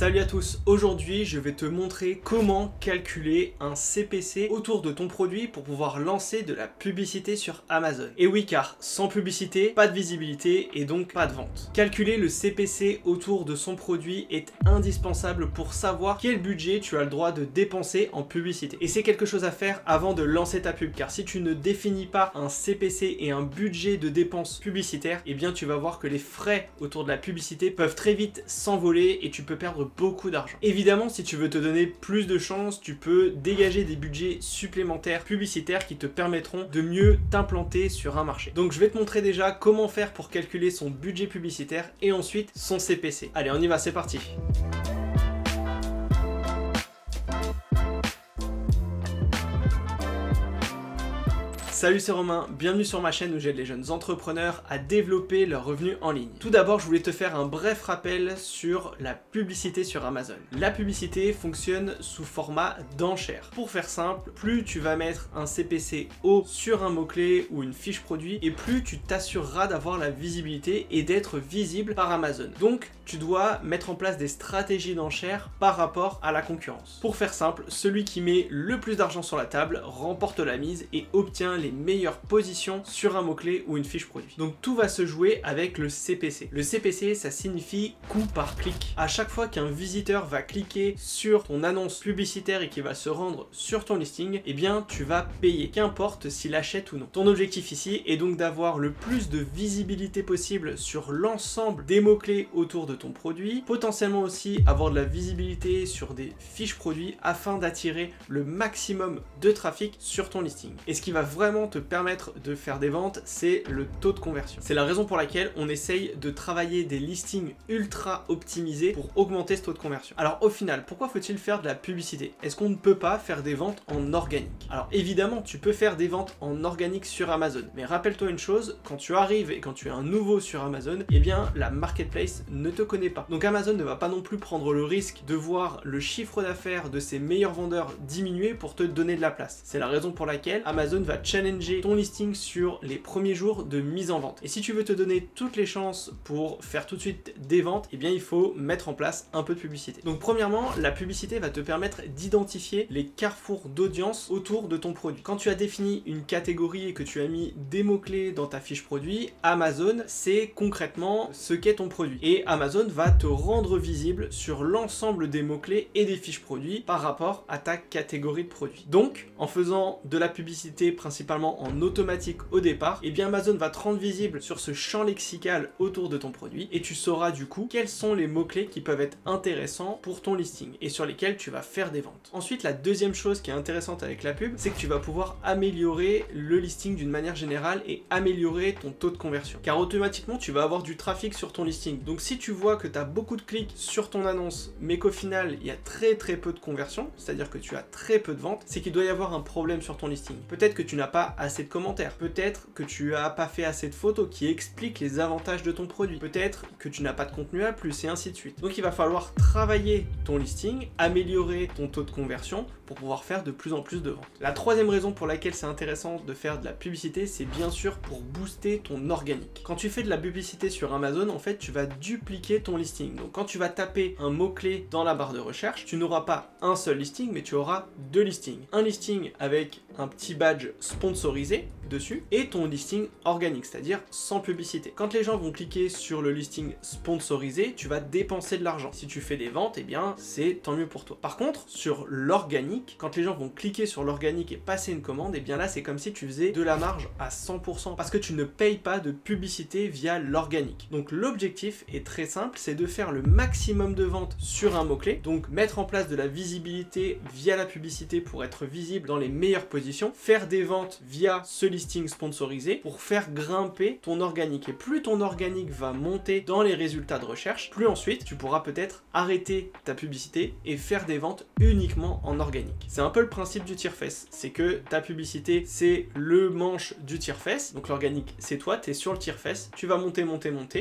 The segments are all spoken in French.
Salut à tous, aujourd'hui je vais te montrer comment calculer un CPC autour de ton produit pour pouvoir lancer de la publicité sur Amazon. Et oui, car sans publicité, pas de visibilité et donc pas de vente. Calculer le CPC autour de son produit est indispensable pour savoir quel budget tu as le droit de dépenser en publicité. Et c'est quelque chose à faire avant de lancer ta pub, car si tu ne définis pas un CPC et un budget de dépenses publicitaires, eh bien tu vas voir que les frais autour de la publicité peuvent très vite s'envoler et tu peux perdre beaucoup d'argent. Évidemment, si tu veux te donner plus de chance, tu peux dégager des budgets supplémentaires publicitaires qui te permettront de mieux t'implanter sur un marché. Donc je vais te montrer déjà comment faire pour calculer son budget publicitaire et ensuite son CPC. Allez, on y va, c'est parti. Salut, c'est Romain, bienvenue sur ma chaîne où j'aide les jeunes entrepreneurs à développer leurs revenus en ligne. Tout d'abord, je voulais te faire un bref rappel sur la publicité sur Amazon. La publicité fonctionne sous format d'enchère. Pour faire simple, plus tu vas mettre un CPC haut sur un mot-clé ou une fiche produit, et plus tu t'assureras d'avoir la visibilité et d'être visible par Amazon. Donc, tu dois mettre en place des stratégies d'enchère par rapport à la concurrence. Pour faire simple, celui qui met le plus d'argent sur la table remporte la mise et obtient les meilleures positions sur un mot-clé ou une fiche produit. Donc tout va se jouer avec le CPC. Le CPC, ça signifie coût par clic. À chaque fois qu'un visiteur va cliquer sur ton annonce publicitaire et qu'il va se rendre sur ton listing, eh bien tu vas payer, qu'importe s'il achète ou non. Ton objectif ici est donc d'avoir le plus de visibilité possible sur l'ensemble des mots-clés autour de ton produit, potentiellement aussi avoir de la visibilité sur des fiches produits afin d'attirer le maximum de trafic sur ton listing. Et ce qui va vraiment te permettre de faire des ventes, c'est le taux de conversion. C'est la raison pour laquelle on essaye de travailler des listings ultra optimisés pour augmenter ce taux de conversion. Alors au final, pourquoi faut-il faire de la publicité? Est-ce qu'on ne peut pas faire des ventes en organique? Alors évidemment, tu peux faire des ventes en organique sur Amazon, mais rappelle-toi une chose, quand tu arrives et quand tu es un nouveau sur Amazon, eh bien la marketplace ne te connaît pas. Donc Amazon ne va pas non plus prendre le risque de voir le chiffre d'affaires de ses meilleurs vendeurs diminuer pour te donner de la place. C'est la raison pour laquelle Amazon va challenger ton listing sur les premiers jours de mise en vente. Et si tu veux te donner toutes les chances pour faire tout de suite des ventes, eh bien il faut mettre en place un peu de publicité. Donc premièrement, la publicité va te permettre d'identifier les carrefours d'audience autour de ton produit. Quand tu as défini une catégorie et que tu as mis des mots-clés dans ta fiche produit, Amazon sait concrètement ce qu'est ton produit. Et Amazon va te rendre visible sur l'ensemble des mots-clés et des fiches produits par rapport à ta catégorie de produits. Donc, en faisant de la publicité principalement en automatique au départ, et bien Amazon va te rendre visible sur ce champ lexical autour de ton produit et tu sauras du coup quels sont les mots-clés qui peuvent être intéressants pour ton listing et sur lesquels tu vas faire des ventes. Ensuite, la deuxième chose qui est intéressante avec la pub, c'est que tu vas pouvoir améliorer le listing d'une manière générale et améliorer ton taux de conversion. Car automatiquement, tu vas avoir du trafic sur ton listing. Donc si tu vois que tu as beaucoup de clics sur ton annonce, mais qu'au final, il y a très peu de conversion, c'est-à-dire que tu as très peu de ventes, c'est qu'il doit y avoir un problème sur ton listing. Peut-être que tu n'as pas assez de commentaires, peut-être que tu n'as pas fait assez de photos qui expliquent les avantages de ton produit, peut-être que tu n'as pas de contenu à plus et ainsi de suite. Donc il va falloir travailler ton listing, améliorer ton taux de conversion pour pouvoir faire de plus en plus de ventes. La troisième raison pour laquelle c'est intéressant de faire de la publicité, c'est bien sûr pour booster ton organique. Quand tu fais de la publicité sur Amazon, en fait, tu vas dupliquer ton listing. Donc quand tu vas taper un mot-clé dans la barre de recherche, tu n'auras pas un seul listing, mais tu auras deux listings. Un listing avec un petit badge sponsorisé dessus et ton listing organique, c'est-à-dire sans publicité. Quand les gens vont cliquer sur le listing sponsorisé, tu vas dépenser de l'argent. Si tu fais des ventes, eh bien c'est tant mieux pour toi. Par contre, sur l'organique, quand les gens vont cliquer sur l'organique et passer une commande, eh bien là c'est comme si tu faisais de la marge à 100% parce que tu ne payes pas de publicité via l'organique. Donc l'objectif est très simple, c'est de faire le maximum de ventes sur un mot-clé, donc mettre en place de la visibilité via la publicité pour être visible dans les meilleures positions, faire des ventes via ce listing sponsorisé pour faire grimper ton organique. Et plus ton organique va monter dans les résultats de recherche, plus ensuite tu pourras peut-être arrêter ta publicité et faire des ventes uniquement en organique. C'est un peu le principe du tire-fesse, c'est que ta publicité c'est le manche du tire-fesse, donc l'organique c'est toi, tu es sur le tire-fesse, tu vas monter,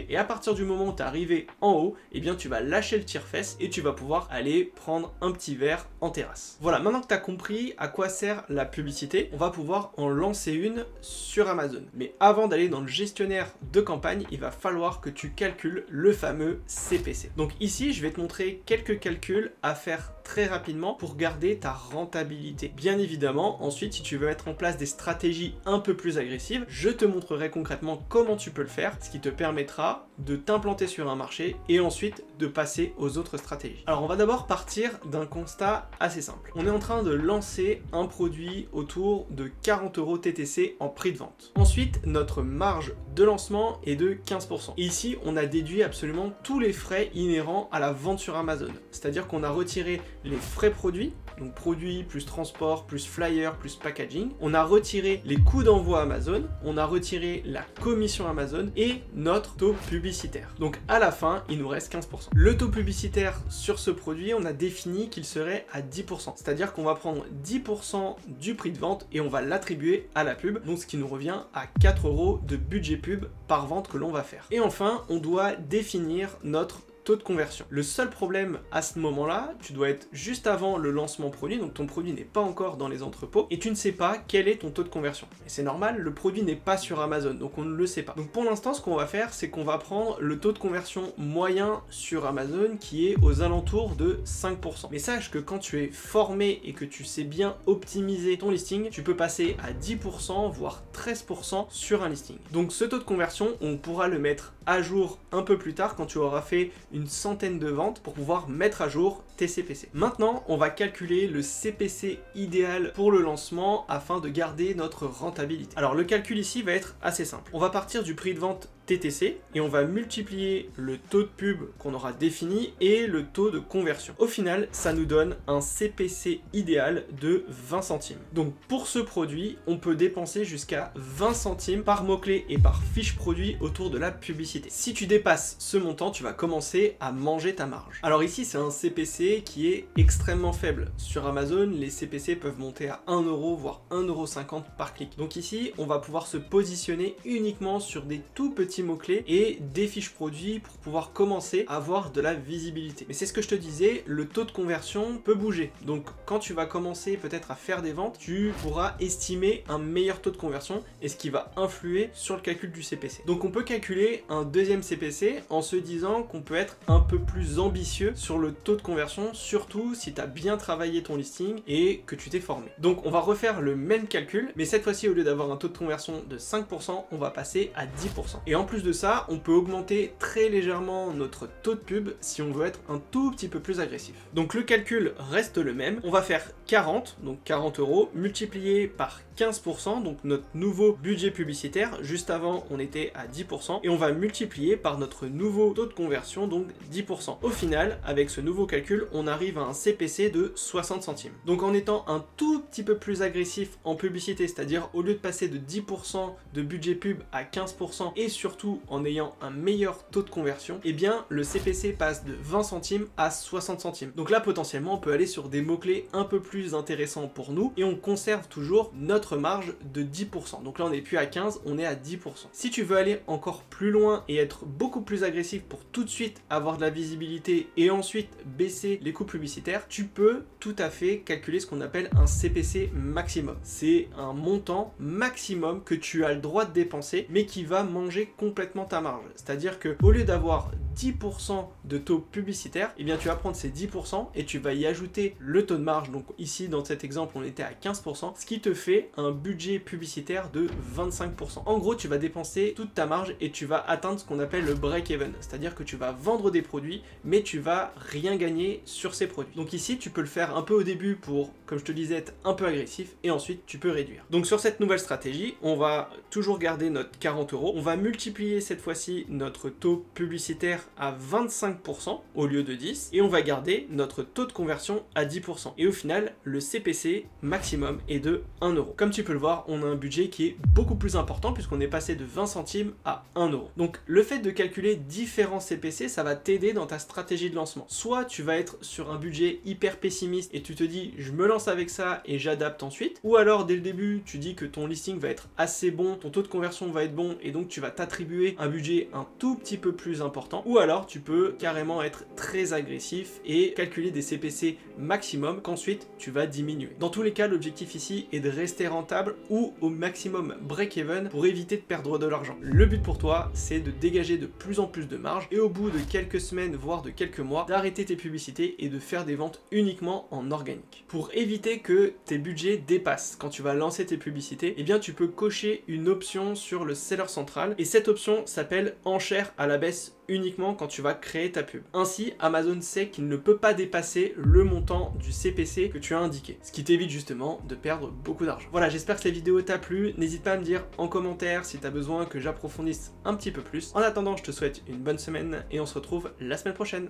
et à partir du moment où tu es arrivé en haut, eh bien tu vas lâcher le tire-fesse et tu vas pouvoir aller prendre un petit verre en terrasse. Voilà, maintenant que tu as compris à quoi sert la publicité, publicité, on va pouvoir en lancer une sur Amazon. Mais avant d'aller dans le gestionnaire de campagne, il va falloir que tu calcules le fameux CPC. Donc ici, je vais te montrer quelques calculs à faire très rapidement pour garder ta rentabilité. Bien évidemment, ensuite, si tu veux mettre en place des stratégies un peu plus agressives, je te montrerai concrètement comment tu peux le faire, ce qui te permettra de t'implanter sur un marché et ensuite de passer aux autres stratégies. Alors on va d'abord partir d'un constat assez simple. On est en train de lancer un produit autour de 40 € TTC en prix de vente. Ensuite, notre marge de lancement est de 15%. Et ici, on a déduit absolument tous les frais inhérents à la vente sur Amazon. C'est-à-dire qu'on a retiré les frais produits, donc produits plus transport, plus flyer, plus packaging. On a retiré les coûts d'envoi Amazon, on a retiré la commission Amazon et notre taux publicitaire. Donc à la fin, il nous reste 15%. Le taux publicitaire sur ce produit, on a défini qu'il serait à 10%. C'est-à-dire qu'on va prendre 10% du prix de vente et on va l'attribuer à la pub, donc ce qui nous revient à 4 € de budget pub par vente que l'on va faire. Et enfin, on doit définir notre taux de conversion. Le seul problème à ce moment-là, tu dois être juste avant le lancement produit, donc ton produit n'est pas encore dans les entrepôts et tu ne sais pas quel est ton taux de conversion. Et c'est normal, le produit n'est pas sur Amazon, donc on ne le sait pas. Donc pour l'instant, ce qu'on va faire, c'est qu'on va prendre le taux de conversion moyen sur Amazon qui est aux alentours de 5%. Mais sache que quand tu es formé et que tu sais bien optimiser ton listing, tu peux passer à 10% voire 13% sur un listing. Donc ce taux de conversion, on pourra le mettre à jour un peu plus tard quand tu auras fait une centaine de ventes pour pouvoir mettre à jour tes CPC. Maintenant, on va calculer le CPC idéal pour le lancement afin de garder notre rentabilité. Alors le calcul ici va être assez simple. On va partir du prix de vente TTC et on va multiplier le taux de pub qu'on aura défini et le taux de conversion. Au final, ça nous donne un CPC idéal de 20 centimes. Donc pour ce produit, on peut dépenser jusqu'à 20 centimes par mot-clé et par fiche produit autour de la publicité. Si tu dépasses ce montant, tu vas commencer à manger ta marge. Alors ici, c'est un CPC qui est extrêmement faible. Sur Amazon, les CPC peuvent monter à 1 € voire 1,50 € par clic. Donc ici, on va pouvoir se positionner uniquement sur des tout petits mots-clés et des fiches produits pour pouvoir commencer à avoir de la visibilité. Mais c'est ce que je te disais, le taux de conversion peut bouger. Donc quand tu vas commencer peut-être à faire des ventes, tu pourras estimer un meilleur taux de conversion et ce qui va influer sur le calcul du CPC. Donc on peut calculer un deuxième CPC en se disant qu'on peut être un peu plus ambitieux sur le taux de conversion, surtout si tu as bien travaillé ton listing et que tu t'es formé. Donc on va refaire le même calcul, mais cette fois-ci au lieu d'avoir un taux de conversion de 5%, on va passer à 10%. Et en plus de ça, on peut augmenter très légèrement notre taux de pub si on veut être un tout petit peu plus agressif. Donc le calcul reste le même, on va faire 40, donc 40 € multiplié par 15%, donc notre nouveau budget publicitaire. Juste avant, on était à 10% et on va multiplier par notre nouveau taux de conversion, donc 10%. Au final, avec ce nouveau calcul, on arrive à un CPC de 60 centimes. Donc en étant un tout petit peu plus agressif en publicité, c'est-à-dire au lieu de passer de 10% de budget pub à 15% et surtout en ayant un meilleur taux de conversion, eh bien le CPC passe de 20 centimes à 60 centimes. Donc là, potentiellement, on peut aller sur des mots-clés un peu plus intéressants pour nous et on conserve toujours notre marge de 10%. Donc là, on n'est plus à 15, on est à 10%. Si tu veux aller encore plus loin et être beaucoup plus agressif pour tout de suite avoir de la visibilité et ensuite baisser les coûts publicitaires, tu peux tout à fait calculer ce qu'on appelle un CPC maximum. C'est un montant maximum que tu as le droit de dépenser, mais qui va manger complètement ta marge. C'est-à-dire que au lieu d'avoir 10% de taux publicitaire, eh bien tu vas prendre ces 10% et tu vas y ajouter le taux de marge. Donc ici, dans cet exemple, on était à 15%, ce qui te fait un budget publicitaire de 25%. En gros, tu vas dépenser toute ta marge et tu vas atteindre ce qu'on appelle le break-even. C'est-à-dire que tu vas vendre des produits, mais tu vas rien gagner sur ces produits. Donc ici, tu peux le faire un peu au début pour, comme je te disais, être un peu agressif et ensuite tu peux réduire. Donc sur cette nouvelle stratégie, on va toujours garder notre 40 €. On va multiplier cette fois-ci notre taux publicitaire à 25% au lieu de 10 et on va garder notre taux de conversion à 10%. Et au final, le CPC maximum est de 1 €. Comme tu peux le voir, on a un budget qui est beaucoup plus important puisqu'on est passé de 20 centimes à 1 €. Donc le fait de calculer différents CPC, ça va t'aider dans ta stratégie de lancement. Soit tu vas être sur un budget hyper pessimiste et tu te dis je me lance avec ça et j'adapte ensuite, ou alors dès le début tu dis que ton listing va être assez bon, ton taux de conversion va être bon et donc tu vas t'attribuer un budget un tout petit peu plus important, ou alors tu peux carrément être très agressif et calculer des CPC maximum qu'ensuite tu vas diminuer. Dans tous les cas, l'objectif ici est de rester rentable ou au maximum break-even pour éviter de perdre de l'argent. Le but pour toi, c'est de dégager de plus en plus de marge et au bout de quelques semaines, voire de quelques mois, d'arrêter tes publicités et de faire des ventes uniquement en organique. Pour éviter que tes budgets dépassent quand tu vas lancer tes publicités, eh bien tu peux cocher une option sur le seller central et cette option s'appelle enchère à la baisse uniquement quand tu vas créer ta pub. Ainsi, Amazon sait qu'il ne peut pas dépasser le montant du CPC que tu as indiqué, ce qui t'évite justement de perdre beaucoup d'argent. Voilà, j'espère que cette vidéo t'a plu. N'hésite pas à me dire en commentaire si tu as besoin que j'approfondisse un petit peu plus. En attendant, je te souhaite une bonne semaine et on se retrouve la semaine prochaine.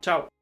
Ciao!